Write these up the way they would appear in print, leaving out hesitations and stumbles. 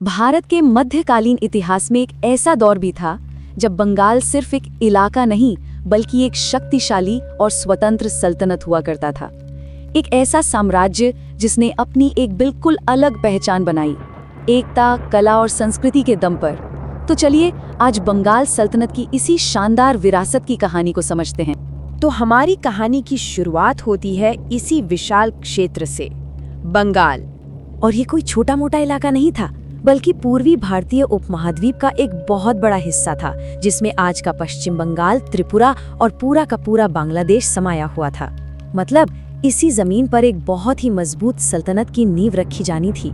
भारत के मध्यकालीन इतिहास में एक ऐसा दौर भी था जब बंगाल सिर्फ एक इलाका नहीं बल्कि एक शक्तिशाली और स्वतंत्र सल्तनत हुआ करता था। एक ऐसा साम्राज्य जिसने अपनी एक बिल्कुल अलग पहचान बनाई, एकता, कला और संस्कृति के दम पर। तो चलिए आज बंगाल सल्तनत की इसी शानदार विरासत की कहानी को समझते हैं। तो हमारी कहानी की शुरुआत होती है इसी विशाल क्षेत्र से, बंगाल। और ये कोई छोटा मोटा इलाका नहीं था, बल्कि पूर्वी भारतीय उपमहाद्वीप का एक बहुत बड़ा हिस्सा था, जिसमें आज का पश्चिम बंगाल, त्रिपुरा और पूरा का पूरा बांग्लादेश समाया हुआ था। मतलब इसी जमीन पर एक बहुत ही मजबूत सल्तनत की नींव रखी जानी थी।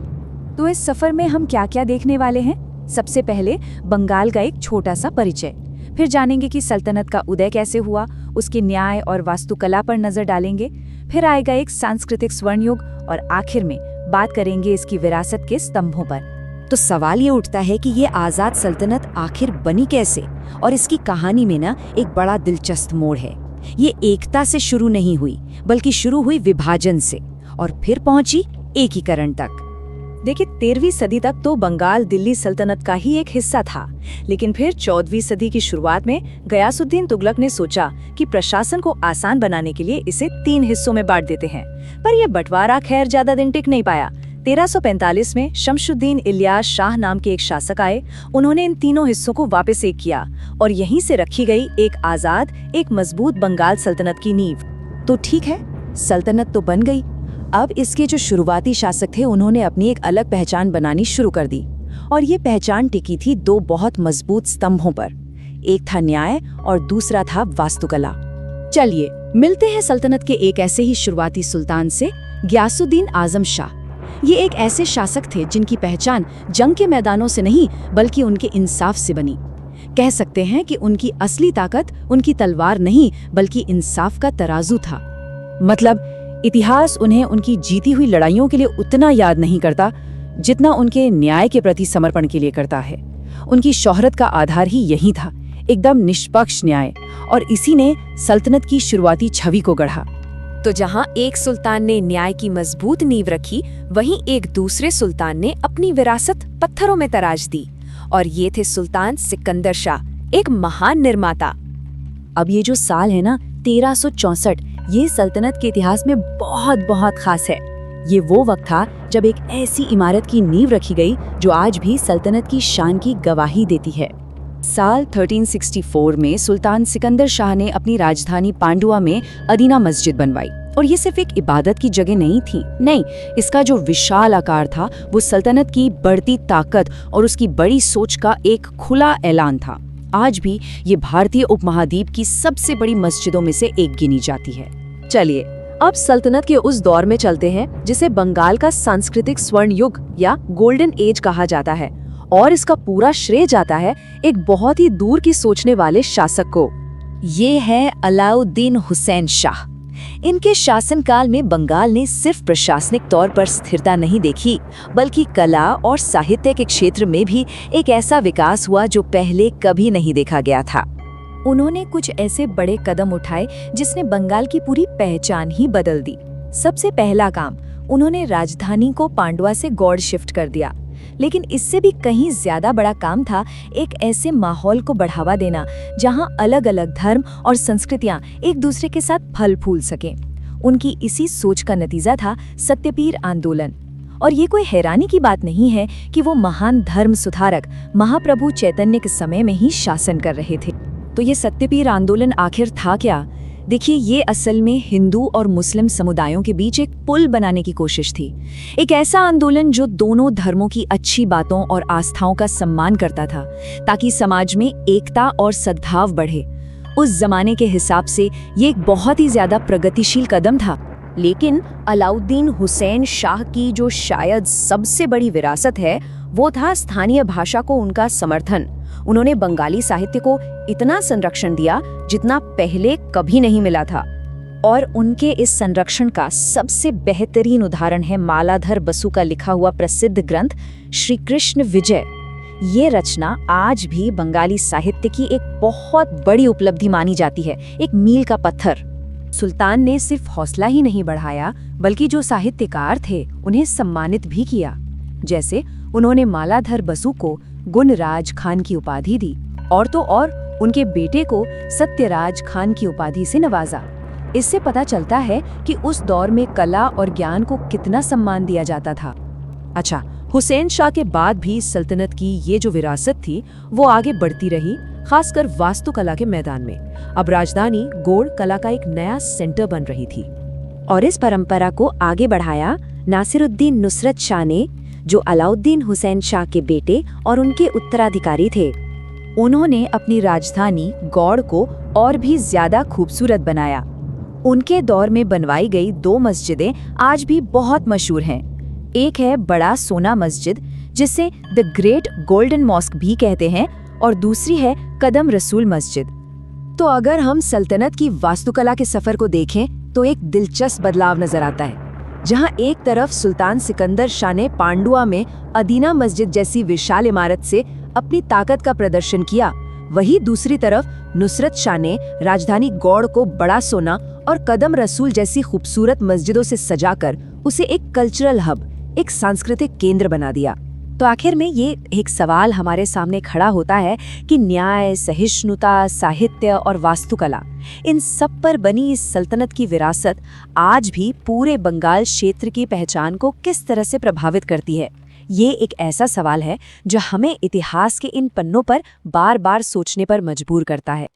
तो इस सफर में हम क्या क्या देखने वाले हैं? सबसे पहले बंगाल का एक छोटा सा परिचय, फिर जानेंगे कि सल्तनत का उदय कैसे हुआ, उसके न्याय और वास्तुकला पर नजर डालेंगे, फिर आएगा एक सांस्कृतिक स्वर्णयुग और आखिर में बात करेंगे इसकी विरासत के स्तंभों पर। तो सवाल ये उठता है कि ये आजाद सल्तनत आखिर बनी कैसे? और इसकी कहानी में ना एक बड़ा दिलचस्प मोड़ है। ये एकता से शुरू नहीं हुई, बल्कि शुरू हुई विभाजन से और फिर पहुंची एकीकरण तक। देखिए, 13वीं सदी तक तो बंगाल दिल्ली सल्तनत का ही एक हिस्सा था, लेकिन फिर 14वीं सदी की शुरुआत में गयासुद्दीन तुगलक ने सोचा कि प्रशासन को आसान बनाने के लिए इसे 3 हिस्सों में बांट देते हैं। पर यह बंटवारा खैर ज्यादा दिन टिक नहीं पाया। 1345 में शमशुद्दीन इलियास शाह नाम के एक शासक आए। उन्होंने इन तीनों हिस्सों को वापस एक किया और यहीं से रखी गई एक आजाद, एक मजबूत बंगाल सल्तनत की नींव। तो ठीक है, सल्तनत तो बन गई। अब इसके जो शुरुआती शासक थे, उन्होंने अपनी एक अलग पहचान बनानी शुरू कर दी और ये पहचान टिकी थी 2 बहुत मजबूत स्तंभों पर। एक था न्याय और दूसरा था वास्तुकला। चलिए मिलते हैं सल्तनत के एक ऐसे ही शुरुआती सुल्तान से, गयासुद्दीन आजम शाह। ये एक ऐसे शासक थे जिनकी पहचान जंग के मैदानों से नहीं बल्कि उनके इंसाफ से बनी। कह सकते हैं कि उनकी असली ताकत उनकी तलवार नहीं बल्कि इंसाफ का तराजू था। मतलब इतिहास उन्हें उनकी जीती हुई लड़ाइयों के लिए उतना याद नहीं करता जितना उनके न्याय के प्रति समर्पण के लिए करता है। उनकी शोहरत का आधार ही यही था, एकदम निष्पक्ष न्याय, और इसी ने सल्तनत की शुरुआती छवि को गढ़ा। तो जहां एक सुल्तान ने न्याय की मजबूत नींव रखी, वहीं एक दूसरे सुल्तान ने अपनी विरासत पत्थरों में तराश दी, और ये थे सुल्तान सिकंदर शाह, एक महान निर्माता। अब ये जो साल है ना, 1364, ये सल्तनत के इतिहास में बहुत खास है। ये वो वक्त था जब एक ऐसी इमारत की नींव रखी गई जो आज भी सल्तनत की शान की गवाही देती है। साल 1364 में सुल्तान सिकंदर शाह ने अपनी राजधानी पांडुआ में अदीना मस्जिद बनवाई, और ये सिर्फ एक इबादत की जगह नहीं थी। नहीं, इसका जो विशाल आकार था वो सल्तनत की बढ़ती ताकत और उसकी बड़ी सोच का एक खुला ऐलान था। आज भी ये भारतीय उपमहाद्वीप की सबसे बड़ी मस्जिदों में से एक गिनी जाती है। चलिए अब सल्तनत के उस दौर में चलते हैं जिसे बंगाल का सांस्कृतिक स्वर्ण युग या गोल्डन एज कहा जाता है, और इसका पूरा श्रेय जाता है एक बहुत ही दूर की सोचने वाले शासक को। ये है अलाउद्दीन हुसैन शाह। इनके शासनकाल में बंगाल ने सिर्फ प्रशासनिक तौर पर स्थिरता नहीं देखी, बल्कि कला और साहित्य के क्षेत्र में भी एक ऐसा विकास हुआ जो पहले कभी नहीं देखा गया था। उन्होंने कुछ ऐसे बड़े कदम उठाए जिसने बंगाल की पूरी पहचान ही बदल दी। सबसे पहला काम, उन्होंने राजधानी को पांडुआ से गौड़ शिफ्ट कर दिया। लेकिन इससे भी कहीं ज्यादा बड़ा काम था एक ऐसे माहौल को बढ़ावा देना जहां अलग अलग धर्म और संस्कृतियां एक दूसरे के साथ फल फूल सकें। उनकी इसी सोच का नतीजा था सत्यपीर आंदोलन। और ये कोई हैरानी की बात नहीं है कि वो महान धर्म सुधारक महाप्रभु चैतन्य के समय में ही शासन कर रहे थे। तो ये सत्यपीर आंदोलन आखिर था क्या? देखिए, ये असल में हिंदू और मुस्लिम समुदायों के बीच एक पुल बनाने की कोशिश थी। एक ऐसा आंदोलन जो दोनों धर्मों की अच्छी बातों और आस्थाओं का सम्मान करता था, ताकि समाज में एकता और सद्भाव बढ़े। उस जमाने के हिसाब से ये एक बहुत ही ज्यादा प्रगतिशील कदम था। लेकिन अलाउद्दीन हुसैन शाह की जो शायद सबसे बड़ी विरासत है, वो था स्थानीय भाषा को उनका समर्थन। उन्होंने बंगाली साहित्य को इतना संरक्षण दिया जितना पहले कभी नहीं मिला था, और उनके इस संरक्षण का सबसे बेहतरीन उदाहरण है मालाधर बसु का लिखा हुआ प्रसिद्ध ग्रंथ श्री कृष्ण विजय। ये रचना आज भी बंगाली साहित्य की एक बहुत बड़ी उपलब्धि मानी जाती है, एक मील का पत्थर। सुल्तान ने सिर्फ हौसला ही नहीं बढ़ाया, बल्कि जो साहित्यकार थे उन्हें सम्मानित भी किया। जैसे उन्होंने मालाधर बसु को गुणराज खान की उपाधि दी और तो और उनके बेटे को सत्यराज खान की उपाधि से नवाजा। इससे पता चलता है कि उस दौर में कला और ज्ञान को कितना सम्मान दिया जाता था। अच्छा, हुसैन शाह के बाद भी सल्तनत की ये जो विरासत थी वो आगे बढ़ती रही, खासकर वास्तुकला के मैदान में। अब राजधानी गौड़ कला का एक नया सेंटर बन रही थी और इस परंपरा को आगे बढ़ाया नासिरुद्दीन नुसरत शाह ने, जो अलाउद्दीन हुसैन शाह के बेटे और उनके उत्तराधिकारी थे। उन्होंने अपनी राजधानी गौड़ को और भी ज्यादा खूबसूरत बनाया। उनके दौर में बनवाई गई 2 मस्जिदें आज भी बहुत मशहूर हैं। एक है बड़ा सोना मस्जिद, जिसे द ग्रेट गोल्डन मॉस्क भी कहते हैं, और दूसरी है कदम रसूल मस्जिद। तो अगर हम सल्तनत की वास्तुकला के सफर को देखें तो एक दिलचस्प बदलाव नजर आता है। जहां एक तरफ सुल्तान सिकंदर शाह ने पांडुआ में अदीना मस्जिद जैसी विशाल इमारत से अपनी ताकत का प्रदर्शन किया, वहीं दूसरी तरफ नुसरत शाह ने राजधानी गौड़ को बड़ा सोना और कदम रसूल जैसी खूबसूरत मस्जिदों से सजाकर उसे एक कल्चरल हब, एक सांस्कृतिक केंद्र बना दिया। तो आखिर में ये एक सवाल हमारे सामने खड़ा होता है कि न्याय, सहिष्णुता, साहित्य और वास्तुकला, इन सब पर बनी इस सल्तनत की विरासत आज भी पूरे बंगाल क्षेत्र की पहचान को किस तरह से प्रभावित करती है। ये एक ऐसा सवाल है जो हमें इतिहास के इन पन्नों पर बार बार सोचने पर मजबूर करता है।